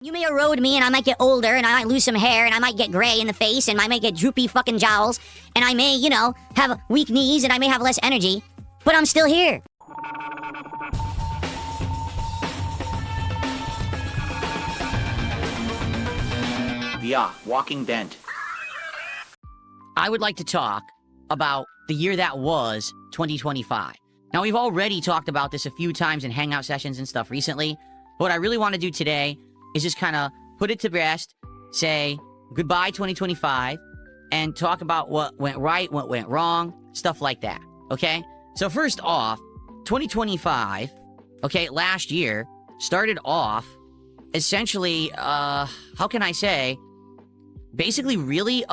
You may erode me and I might get older and I might lose some hair and I might get gray in the face and I might get droopy fucking jowls and I may, have weak knees and I may have less energy, but I'm still here. Yeah, walking dent. I would like to talk about the year that was 2025. Now, we've already talked about this a few times in hangout sessions and stuff recently. But what I really want to do today is just kind of put it to rest, say goodbye 2025, and talk about what went right, what went wrong, stuff like that, okay? So first off, 2025, okay, last year, started off essentially, how can I say, basically really,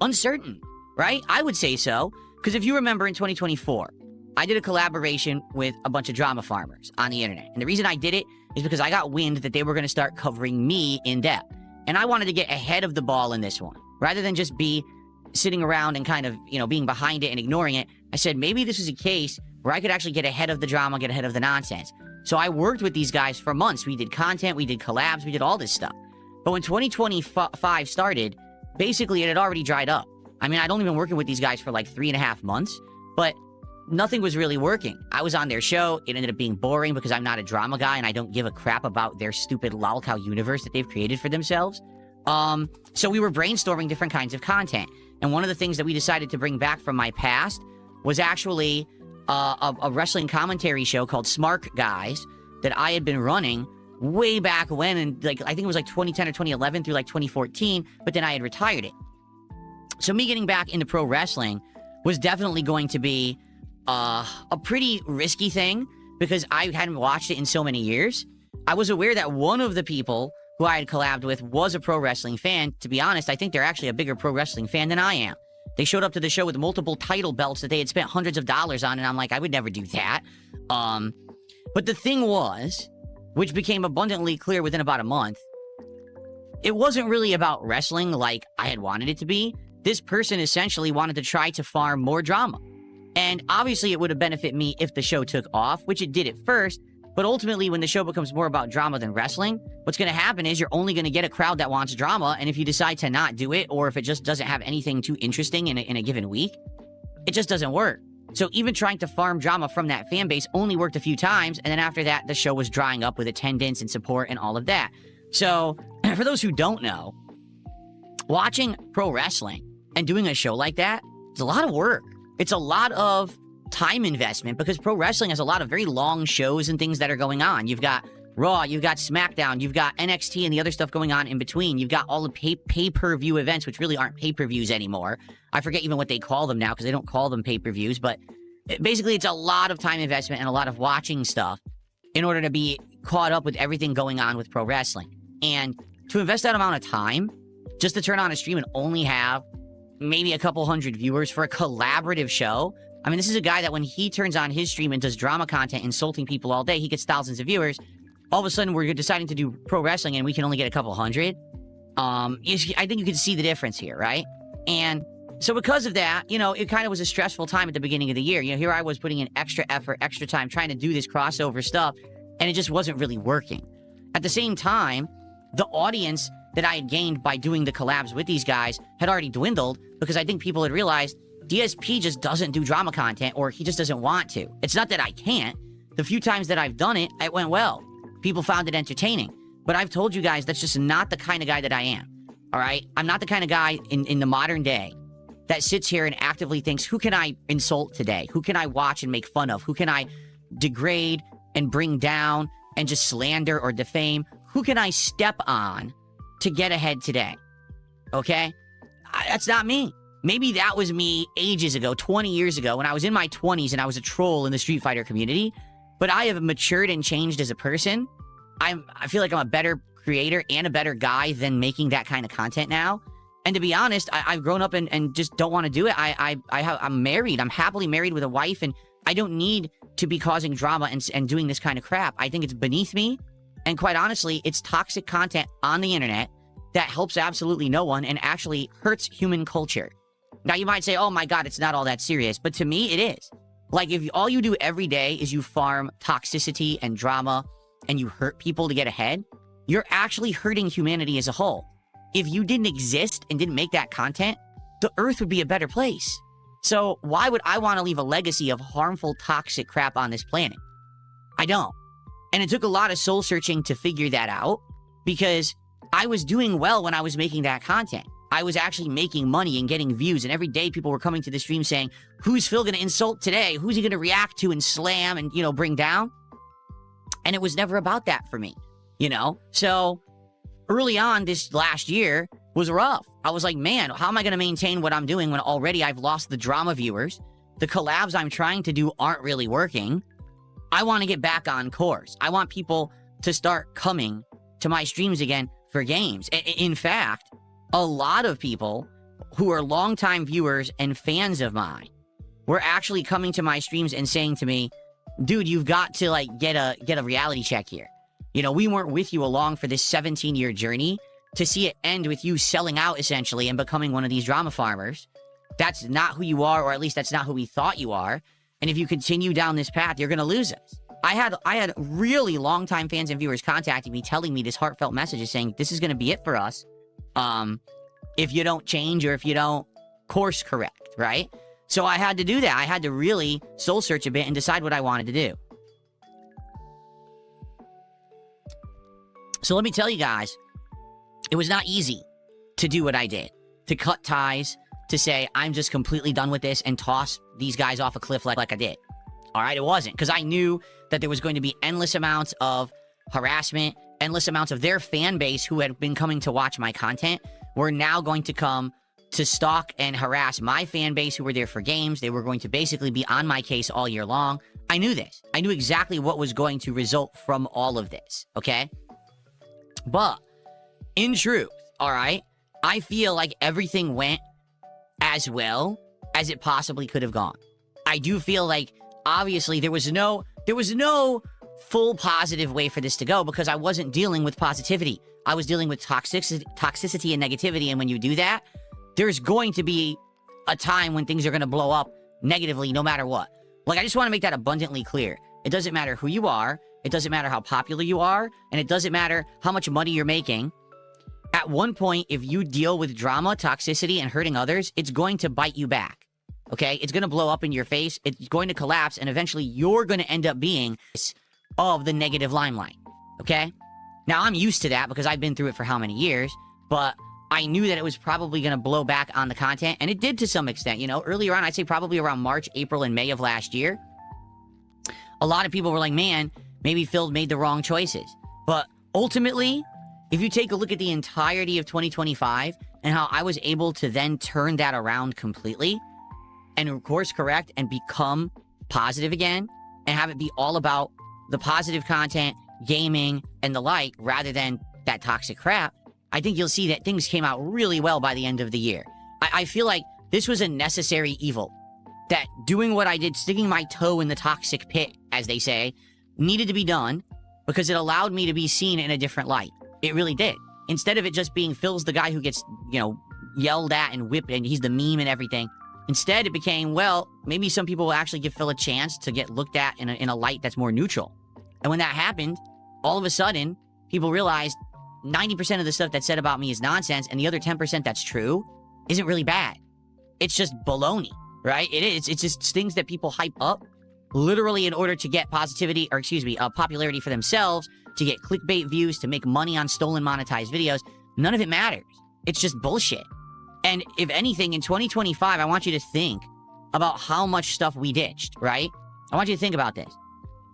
uncertain, right? I would say so, because if you remember in 2024, I did a collaboration with a bunch of drama farmers on the internet. And the reason I did it is because I got wind that they were going to start covering me in depth. And I wanted to get ahead of the ball in this one. Rather than just be sitting around and kind of, being behind it and ignoring it, I said maybe this is a case where I could actually get ahead of the drama, get ahead of the nonsense. So I worked with these guys for months. We did content, we did collabs, we did all this stuff. But when 2025 started, basically it had already dried up. I mean, I'd only been working with these guys for like 3.5 months, but nothing was really working. I was on their show. It ended up being boring because I'm not a drama guy and I don't give a crap about their stupid lolcow universe that they've created for themselves. So we were brainstorming different kinds of content. And one of the things that we decided to bring back from my past was actually a wrestling commentary show called Smart Guys that I had been running way back when, and I think it was like 2010 or 2011 through like 2014, but then I had retired it. So me getting back into pro wrestling was definitely going to be a pretty risky thing because I hadn't watched it in so many years. I was aware that one of the people who I had collabed with was a pro wrestling fan. To be honest, I think they're actually a bigger pro wrestling fan than I am. They showed up to the show with multiple title belts that they had spent hundreds of dollars on, and I'm like, I would never do that. But the thing was, which became abundantly clear within about a month, it wasn't really about wrestling like I had wanted it to be. This person essentially wanted to try to farm more drama. And obviously it would have benefited me if the show took off, which it did at first. But ultimately, when the show becomes more about drama than wrestling, what's going to happen is you're only going to get a crowd that wants drama. And if you decide to not do it, or if it just doesn't have anything too interesting in a given week, it just doesn't work. So even trying to farm drama from that fan base only worked a few times. And then after that, the show was drying up with attendance and support and all of that. So for those who don't know, watching pro wrestling and doing a show like that, it's a lot of work. It's a lot of time investment because pro wrestling has a lot of very long shows and things that are going on. You've got Raw, you've got SmackDown, you've got NXT and the other stuff going on in between. You've got all the pay-per-view events, which really aren't pay-per-views anymore. I forget even what they call them now because they don't call them pay-per-views, but basically it's a lot of time investment and a lot of watching stuff in order to be caught up with everything going on with pro wrestling. And to invest that amount of time just to turn on a stream and only have maybe a couple hundred viewers for a collaborative show. I mean, this is a guy that when he turns on his stream and does drama content, insulting people all day, he gets thousands of viewers. All of a sudden, we're deciding to do pro wrestling and we can only get a couple hundred. I think you can see the difference here, right? And so because of that, it kind of was a stressful time at the beginning of the year. Here I was putting in extra effort, extra time, trying to do this crossover stuff, and it just wasn't really working. At the same time, the audience that I had gained by doing the collabs with these guys had already dwindled because I think people had realized DSP just doesn't do drama content, or he just doesn't want to. It's not that I can't. The few times that I've done it, it went well. People found it entertaining. But I've told you guys that's just not the kind of guy that I am. All right? I'm not the kind of guy in the modern day that sits here and actively thinks, who can I insult today? Who can I watch and make fun of? Who can I degrade and bring down and just slander or defame? Who can I step on to get ahead today? Okay? That's not me. Maybe that was me ages ago, 20 years ago, when I was in my 20s and I was a troll in the Street Fighter community. But I have matured and changed as a person. I feel like I'm a better creator and a better guy than making that kind of content now. And to be honest, I've grown up and just don't want to do it. I'm married. I'm happily married with a wife, and I don't need to be causing drama and doing this kind of crap. I think it's beneath me. And quite honestly, it's toxic content on the internet that helps absolutely no one and actually hurts human culture. Now, you might say, oh my God, it's not all that serious. But to me, it is. Like, if all you do every day is you farm toxicity and drama and you hurt people to get ahead, you're actually hurting humanity as a whole. If you didn't exist and didn't make that content, the earth would be a better place. So why would I want to leave a legacy of harmful, toxic crap on this planet? I don't. And it took a lot of soul searching to figure that out, because I was doing well when I was making that content. I was actually making money and getting views, and every day people were coming to the stream saying, who's Phil going to insult today? Who's he going to react to and slam and, bring down? And it was never about that for me, So early on this last year was rough. I was like, man, how am I going to maintain what I'm doing when already I've lost the drama viewers? The collabs I'm trying to do aren't really working. I want to get back on course. I want people to start coming to my streams again for games. In fact, a lot of people who are longtime viewers and fans of mine were actually coming to my streams and saying to me, dude, you've got to get a reality check here. We weren't with you along for this 17-year journey. To see it end with you selling out essentially and becoming one of these drama farmers, that's not who you are, or at least that's not who we thought you are. And if you continue down this path, you're going to lose us. I had really longtime fans and viewers contacting me, telling me this heartfelt messages saying, this is going to be it for us. If you don't change or if you don't course correct, right? So I had to do that. I had to really soul search a bit and decide what I wanted to do. So let me tell you guys, it was not easy to do what I did, to cut ties, to say, I'm just completely done with this and toss these guys off a cliff like I did. All right, it wasn't, because I knew that there was going to be endless amounts of harassment, endless amounts of their fan base who had been coming to watch my content were now going to come to stalk and harass my fan base who were there for games. They were going to basically be on my case all year long. I knew this. I knew exactly what was going to result from all of this, okay? But in truth, all right, I feel like everything went as well as it possibly could have gone. I do feel like, obviously, there was no full positive way for this to go, because I wasn't dealing with positivity. I was dealing with toxicity and negativity, and when you do that, there's going to be a time when things are going to blow up negatively no matter what. Like, I just want to make that abundantly clear. It doesn't matter who you are, it doesn't matter how popular you are, and it doesn't matter how much money you're making. At one point, if you deal with drama, toxicity, and hurting others, it's going to bite you back, okay? It's going to blow up in your face, it's going to collapse, and eventually you're going to end up being of the negative limelight, okay? Now, I'm used to that because I've been through it for how many years, but I knew that it was probably going to blow back on the content, and it did to some extent, Earlier on, I'd say probably around March, April, and May of last year, a lot of people were like, man, maybe Phil made the wrong choices. But ultimately, if you take a look at the entirety of 2025 and how I was able to then turn that around completely and course correct and become positive again and have it be all about the positive content, gaming, and the like, rather than that toxic crap, I think you'll see that things came out really well by the end of the year. I feel like this was a necessary evil. That doing what I did, sticking my toe in the toxic pit, as they say, needed to be done because it allowed me to be seen in a different light. It really did. Instead of it just being Phil's the guy who gets, yelled at and whipped and he's the meme and everything. Instead, it became, well, maybe some people will actually give Phil a chance to get looked at in a light that's more neutral. And when that happened, all of a sudden, people realized 90% of the stuff that's said about me is nonsense, and the other 10% that's true isn't really bad. It's just baloney, right? It is. It's just things that people hype up literally in order to get popularity for themselves, to get clickbait views, to make money on stolen monetized videos. None of it matters. It's just bullshit. And if anything, in 2025, I want you to think about how much stuff we ditched, right? I want you to think about this.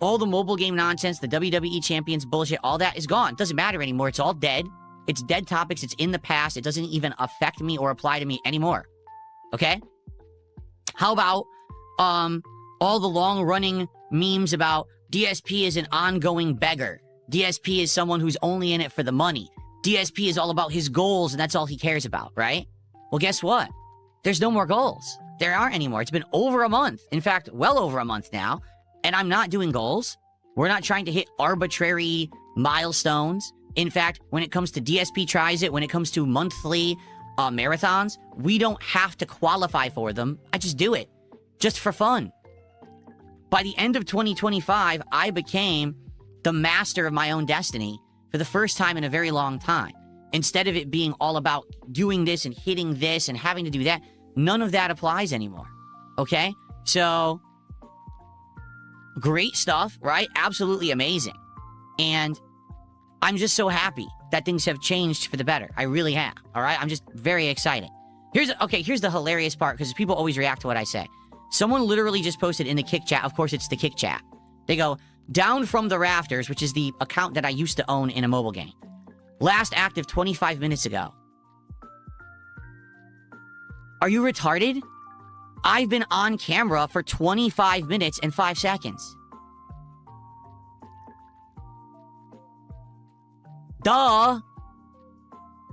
All the mobile game nonsense, the WWE champions bullshit, all that is gone. It doesn't matter anymore. It's all dead. It's dead topics. It's in the past. It doesn't even affect me or apply to me anymore. Okay? How about all the long-running memes about DSP is an ongoing beggar. DSP is someone who's only in it for the money. DSP is all about his goals, and that's all he cares about, right? Well, guess what? There's no more goals. There aren't anymore. It's been over a month. In fact, well over a month now. And I'm not doing goals. We're not trying to hit arbitrary milestones. In fact, when it comes to DSP tries it, when it comes to monthly marathons, we don't have to qualify for them. I just do it. Just for fun. By the end of 2025, I became the master of my own destiny, for the first time in a very long time. Instead of it being all about doing this and hitting this and having to do that, none of that applies anymore. Okay? So, great stuff, right? Absolutely amazing. And I'm just so happy that things have changed for the better. I really am. All right? I'm just very excited. Here's the hilarious part, because people always react to what I say. Someone literally just posted in the Kick Chat. Of course, it's the Kick Chat. They go, "Down from the Rafters," which is the account that I used to own in a mobile game. Last active 25 minutes ago. Are you retarded? I've been on camera for 25 minutes and 5 seconds. Duh.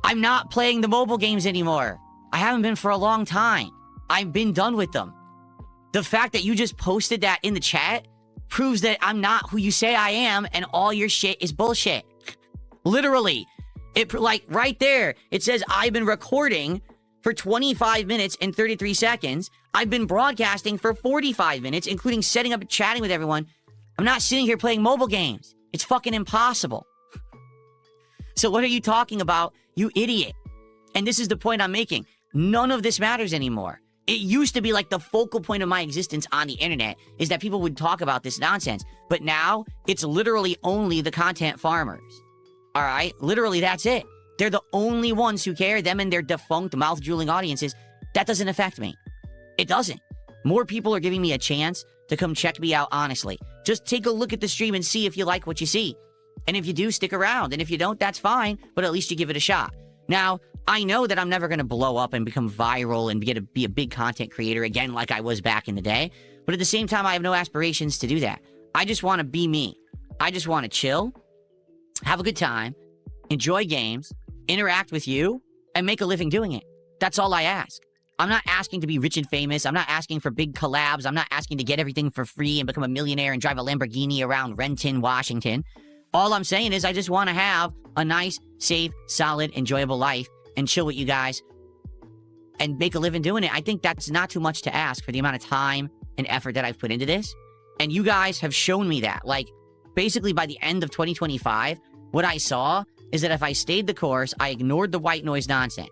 I'm not playing the mobile games anymore. I haven't been for a long time. I've been done with them. The fact that you just posted that in the chat proves that I'm not who you say I am, and all your shit is bullshit. Literally. Like, right there, it says I've been recording for 25 minutes and 33 seconds. I've been broadcasting for 45 minutes, including setting up and chatting with everyone. I'm not sitting here playing mobile games. It's fucking impossible. So what are you talking about, you idiot? And this is the point I'm making. None of this matters anymore. It used to be like the focal point of my existence on the internet is that people would talk about this nonsense. But now, it's literally only the content farmers. All right? Literally, that's it. They're the only ones who care, them and their defunct, mouth-drooling audiences. That doesn't affect me. It doesn't. More people are giving me a chance to come check me out honestly. Just take a look at the stream and see if you like what you see. And if you do, stick around. And if you don't, that's fine, but at least you give it a shot. Now, I know that I'm never going to blow up and become viral and be a big content creator again like I was back in the day. But at the same time, I have no aspirations to do that. I just want to be me. I just want to chill, have a good time, enjoy games, interact with you, and make a living doing it. That's all I ask. I'm not asking to be rich and famous. I'm not asking for big collabs. I'm not asking to get everything for free and become a millionaire and drive a Lamborghini around Renton, Washington. All I'm saying is I just want to have a nice, safe, solid, enjoyable life and chill with you guys and make a living doing it. I think that's not too much to ask for the amount of time and effort that I've put into this. And you guys have shown me that. Like, basically by the end of 2025, what I saw is that if I stayed the course, I ignored the white noise nonsense,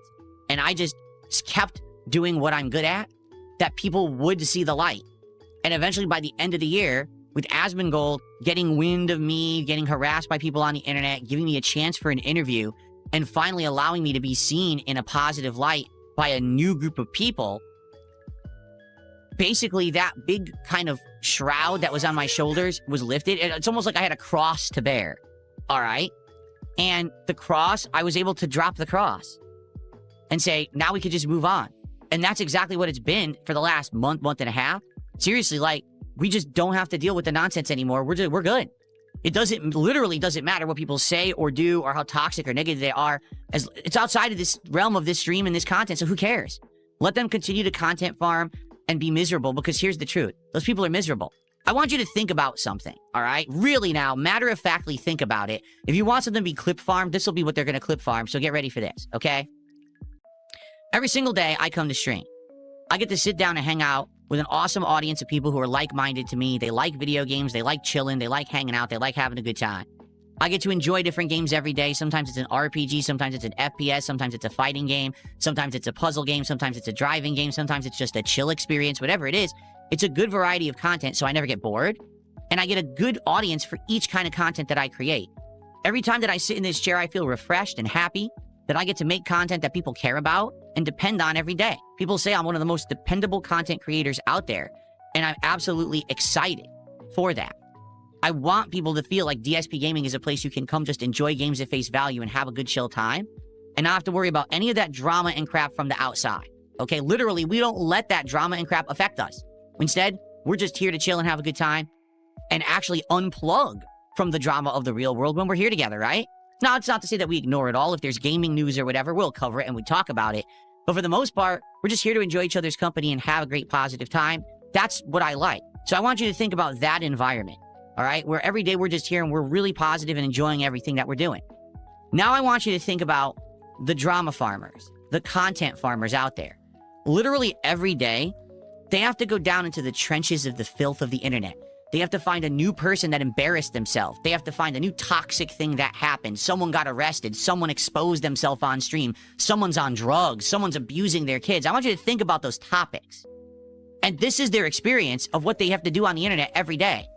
and I just kept doing what I'm good at, that people would see the light. And eventually by the end of the year, with Asmongold getting wind of me, getting harassed by people on the internet, giving me a chance for an interview, and finally allowing me to be seen in a positive light by a new group of people, basically that big kind of shroud that was on my shoulders was lifted. It's almost like I had a cross to bear, all right? And the cross, I was able to drop the cross and say, now we could just move on. And that's exactly what it's been for the last month and a half. Seriously, like, we just don't have to deal with the nonsense anymore. We're good. It literally doesn't matter what people say or do or how toxic or negative they are. As it's outside of this realm of this stream and this content, so who cares? Let them continue to content farm and be miserable, because here's the truth. Those people are miserable. I want you to think about something, all right? Really now, matter-of-factly think about it. If you want something to be clip farmed, this will be what they're going to clip farm, so get ready for this, okay? Every single day, I come to stream. I get to sit down and hang out with an awesome audience of people who are like-minded to me. They like video games, they like chilling, they like hanging out, they like having a good time. I get to enjoy different games every day. Sometimes it's an RPG, sometimes it's an FPS, sometimes it's a fighting game, sometimes it's a puzzle game, sometimes it's a driving game, sometimes it's just a chill experience, whatever it is. It's a good variety of content, so I never get bored. And I get a good audience for each kind of content that I create. Every time that I sit in this chair, I feel refreshed and happy that I get to make content that people care about and depend on every day. People say I'm one of the most dependable content creators out there, and I'm absolutely excited for that. I want people to feel like DSP Gaming is a place you can come just enjoy games at face value and have a good chill time, and not have to worry about any of that drama and crap from the outside. Okay, literally, we don't let that drama and crap affect us. Instead, we're just here to chill and have a good time and actually unplug from the drama of the real world when we're here together, right? Now, it's not to say that we ignore it all. If there's gaming news or whatever, we'll cover it and we talk about it. But for the most part, we're just here to enjoy each other's company and have a great positive time. That's what I like. So I want you to think about that environment, all right? Where every day we're just here and we're really positive and enjoying everything that we're doing. Now I want you to think about the drama farmers, the content farmers out there. Literally every day, they have to go down into the trenches of the filth of the internet. They have to find a new person that embarrassed themselves. They have to find a new toxic thing that happened. Someone got arrested. Someone exposed themselves on stream. Someone's on drugs. Someone's abusing their kids. I want you to think about those topics. And this is their experience of what they have to do on the internet every day.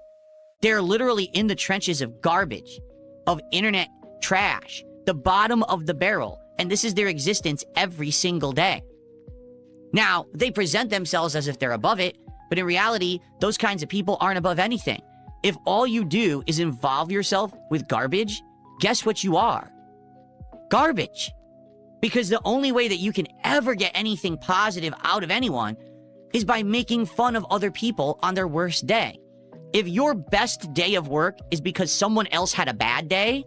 They're literally in the trenches of garbage, of internet trash, the bottom of the barrel. And this is their existence every single day. Now, they present themselves as if they're above it, but in reality, those kinds of people aren't above anything. If all you do is involve yourself with garbage, guess what you are? Garbage. Because the only way that you can ever get anything positive out of anyone is by making fun of other people on their worst day. If your best day of work is because someone else had a bad day,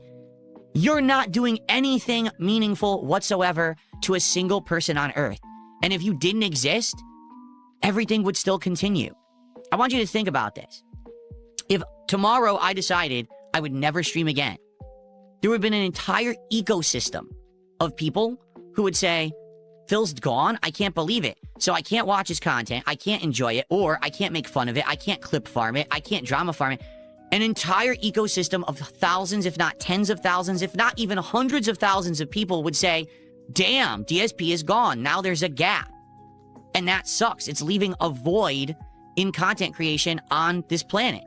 you're not doing anything meaningful whatsoever to a single person on earth. And if you didn't exist, everything would still continue. I want you to think about this. If tomorrow I decided I would never stream again, there would have been an entire ecosystem of people who would say, Phil's gone? I can't believe it. So I can't watch his content, I can't enjoy it, or I can't make fun of it, I can't clip farm it, I can't drama farm it. An entire ecosystem of thousands, if not tens of thousands, if not even hundreds of thousands of people would say, damn, DSP is gone. Now there's a gap. And that sucks. It's leaving a void in content creation on this planet.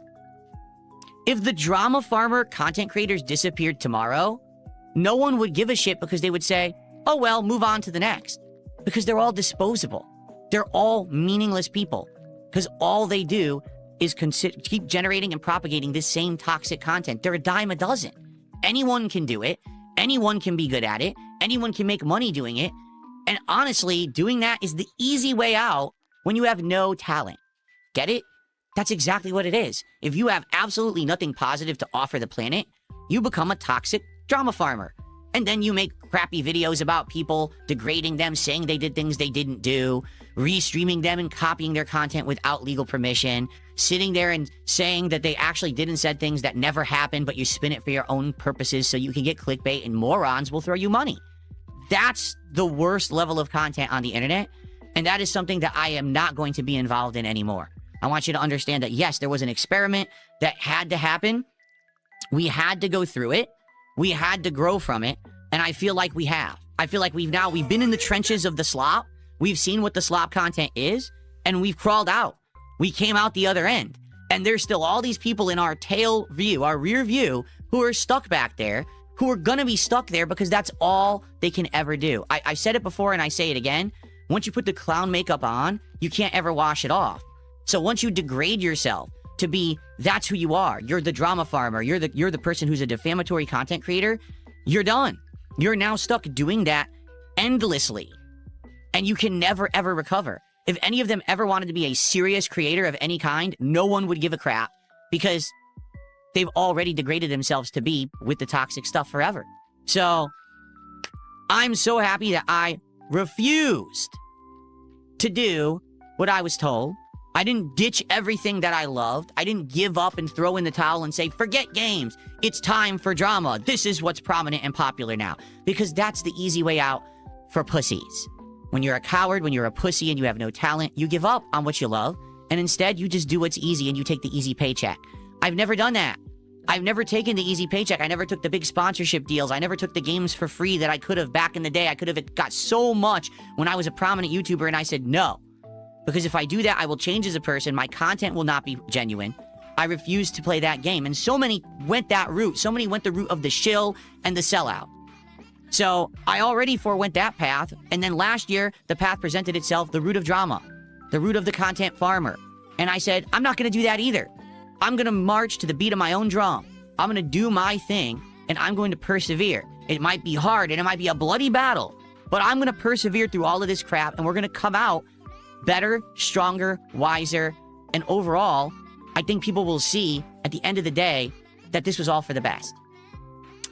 If the drama farmer content creators disappeared tomorrow, no one would give a shit because they would say, oh, well, move on to the next. Because they're all disposable. They're all meaningless people. Because all they do is keep generating and propagating this same toxic content. They're a dime a dozen. Anyone can do it. Anyone can be good at it. Anyone can make money doing it. And honestly, doing that is the easy way out when you have no talent. Get it? That's exactly what it is. If you have absolutely nothing positive to offer the planet, you become a toxic drama farmer. And then you make crappy videos about people, degrading them, saying they did things they didn't do, restreaming them and copying their content without legal permission, sitting there and saying that they actually did and said things that never happened, but you spin it for your own purposes so you can get clickbait and morons will throw you money. That's the worst level of content on the internet, and that is something that I am not going to be involved in anymore. I want you to understand that, yes, there was an experiment that had to happen. We had to go through it. We had to grow from it, and I feel like we have. I feel like we've been in the trenches of the slop. We've seen what the slop content is, and we've crawled out. We came out the other end, and there's still all these people in our tail view, our rear view, who are stuck back there, who are gonna be stuck there because that's all they can ever do. I said it before and I say it again. Once you put the clown makeup on, you can't ever wash it off. So once you degrade yourself to be, that's who you are. You're the drama farmer. You're the person who's a defamatory content creator. You're done. You're now stuck doing that endlessly. And you can never, ever recover. If any of them ever wanted to be a serious creator of any kind, no one would give a crap because they've already degraded themselves to be with the toxic stuff forever. So I'm so happy that I refused to do what I was told. I didn't ditch everything that I loved. I didn't give up and throw in the towel and say, forget games. It's time for drama. This is what's prominent and popular now. Because that's the easy way out for pussies. When you're a coward, when you're a pussy and you have no talent, you give up on what you love. And instead, you just do what's easy and you take the easy paycheck. I've never done that. I've never taken the easy paycheck. I never took the big sponsorship deals. I never took the games for free that I could have back in the day. I could have got so much when I was a prominent YouTuber, and I said no. Because if I do that, I will change as a person. My content will not be genuine. I refuse to play that game. And so many went that route. So many went the route of the shill and the sellout. So I already forewent that path. And then last year, the path presented itself, the route of drama, the route of the content farmer. And I said, I'm not going to do that either. I'm going to march to the beat of my own drum. I'm going to do my thing, and I'm going to persevere. It might be hard, and it might be a bloody battle, but I'm going to persevere through all of this crap, and we're going to come out better, stronger, wiser, and overall, I think people will see at the end of the day that this was all for the best.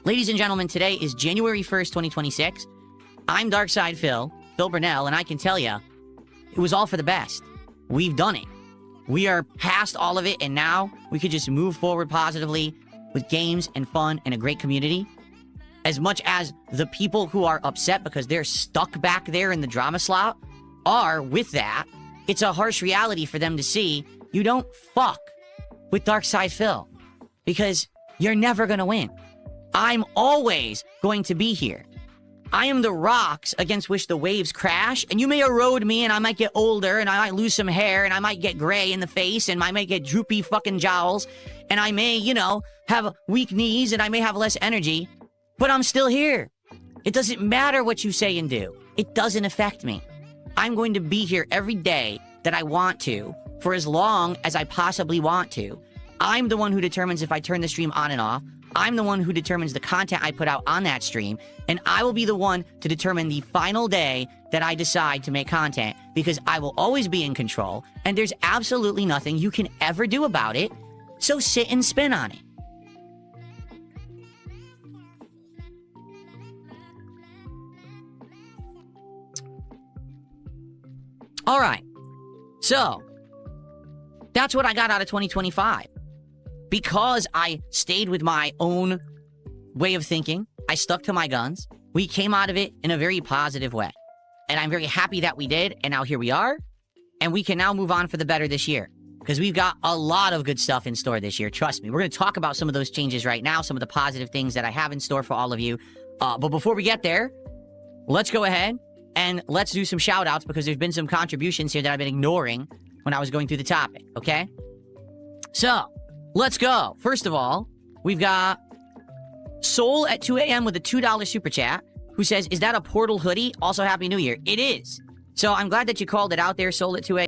Ladies and gentlemen, today is January 1st, 2026. I'm Darkside Phil Burnell, and I can tell you, it was all for the best. We've done it. We are past all of it, and now we could just move forward positively with games and fun and a great community. As much as the people who are upset because they're stuck back there in the drama slot are with that, it's a harsh reality for them to see. You don't fuck with Dark Side Phil. Because you're never gonna win. I'm always going to be here. I am the rocks against which the waves crash, and you may erode me, and I might get older, and I might lose some hair, and I might get gray in the face, and I might get droopy fucking jowls, and I may, have weak knees, and I may have less energy, but I'm still here. It doesn't matter what you say and do. It doesn't affect me. I'm going to be here every day that I want to, for as long as I possibly want to. I'm the one who determines if I turn the stream on and off. I'm the one who determines the content I put out on that stream, and I will be the one to determine the final day that I decide to make content, because I will always be in control, and there's absolutely nothing you can ever do about it, so sit and spin on it. All right, so that's what I got out of 2025. Because I stayed with my own way of thinking, I stuck to my guns, we came out of it in a very positive way. And I'm very happy that we did, and now here we are. And we can now move on for the better this year. Because we've got a lot of good stuff in store this year, trust me. We're going to talk about some of those changes right now, some of the positive things that I have in store for all of you. But before we get there, let's go ahead and let's do some shout-outs, because there's been some contributions here that I've been ignoring when I was going through the topic, okay? So, let's go. First of all, we've got Soul at 2 a.m. with a $2 super chat, who says, is that a Portal hoodie? Also, Happy New Year. It is. So I'm glad that you called it out there, Soul at 2 a.m.